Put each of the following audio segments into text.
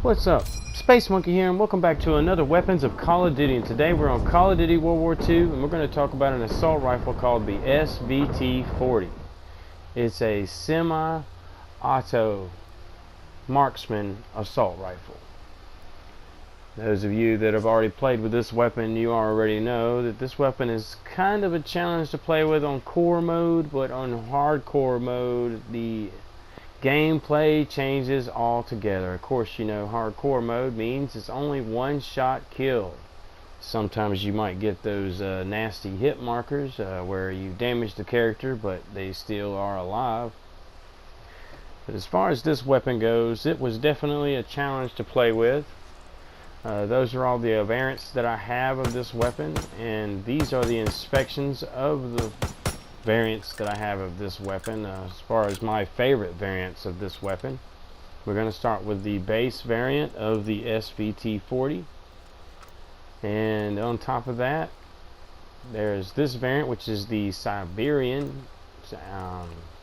What's up? Space Monkey here, and welcome back to another Weapons of Call of Duty. And today we're on Call of Duty World War II, and we're going to talk about an assault rifle called the SVT-40. It's a semi-auto marksman assault rifle. Those of you that have already played with this weapon, you already know that this weapon is kind of a challenge to play with on core mode, but on hardcore mode, the gameplay changes altogether. Of course, you know, hardcore mode means it's only one shot kill. Sometimes you might get those nasty hit markers where you damage the character but they still are alive. But as far as this weapon goes, it was definitely a challenge to play with. Those are all the variants that I have of this weapon, and these are the inspections of the variants that I have of this weapon. As far as my favorite variants of this weapon, we're going to start with the base variant of the SVT-40, and on top of that there's this variant, which is the Siberian.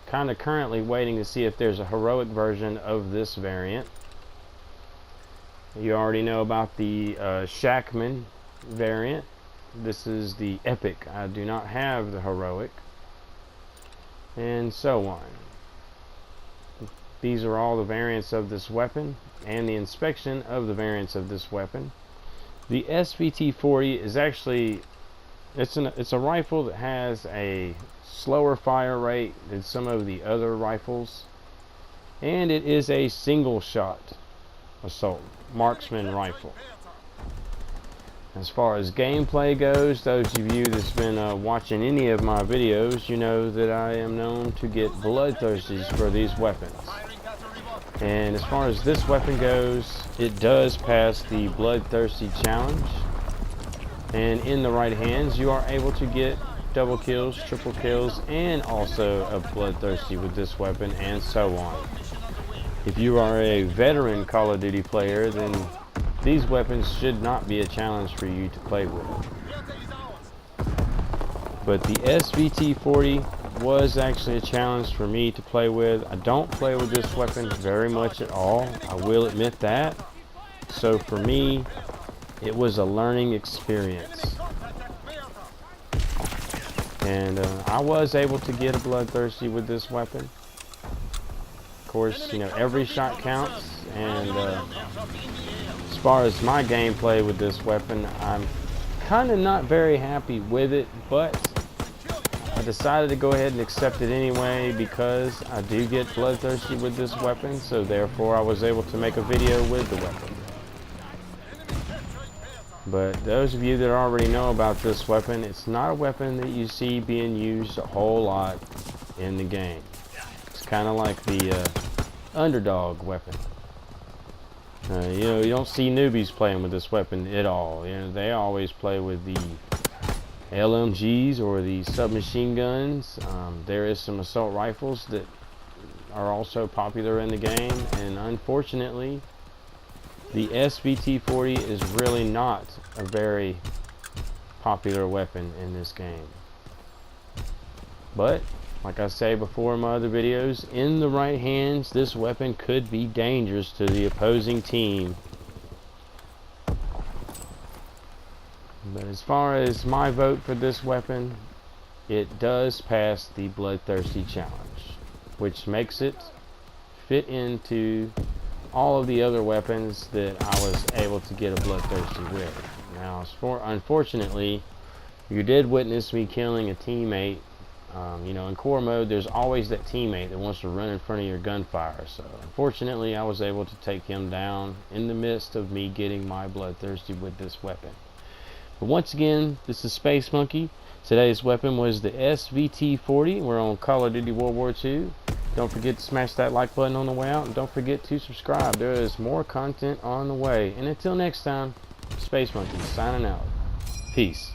Kind of currently waiting to see if there's a heroic version of this variant. You already know about the Shackman variant. This is the epic. I do not have the heroic, and so on. These are all the variants of this weapon and the inspection of the variants of this weapon. The SVT-40 is actually it's a rifle that has a slower fire rate than some of the other rifles, and it is a single shot assault marksman rifle. As far as gameplay goes, those of you that's been watching any of my videos, you know that I am known to get bloodthirsty for these weapons. And as far as this weapon goes, it does pass the bloodthirsty challenge. And in the right hands, you are able to get double kills, triple kills, and also a bloodthirsty with this weapon, and so on. If you are a veteran Call of Duty player, then these weapons should not be a challenge for you to play with. But the SVT-40 was actually a challenge for me to play with. I don't play with this weapon very much at all, I will admit that. So for me, it was a learning experience. And I was able to get a bloodthirsty with this weapon. Of course, you know, every shot counts, and as far as my gameplay with this weapon, I'm kind of not very happy with it, but I decided to go ahead and accept it anyway because I do get bloodthirsty with this weapon, so therefore I was able to make a video with the weapon. But those of you that already know about this weapon, it's not a weapon that you see being used a whole lot in the game. It's kind of like the underdog weapon. You know, you don't see newbies playing with this weapon at all. You know, they always play with the LMGs or the submachine guns. There is some assault rifles that are also popular in the game, and unfortunately the SVT-40 is really not a very popular weapon in this game. But like I say before in my other videos, in the right hands, this weapon could be dangerous to the opposing team. But as far as my vote for this weapon, it does pass the bloodthirsty challenge, which makes it fit into all of the other weapons that I was able to get a bloodthirsty with. Now, unfortunately, you did witness me killing a teammate. You know, in core mode, there's always that teammate that wants to run in front of your gunfire. So, unfortunately, I was able to take him down in the midst of me getting my bloodthirsty with this weapon. But once again, this is Space Monkey. Today's weapon was the SVT-40. We're on Call of Duty World War II. Don't forget to smash that like button on the way out, and don't forget to subscribe. There is more content on the way. And until next time, Space Monkey signing out. Peace.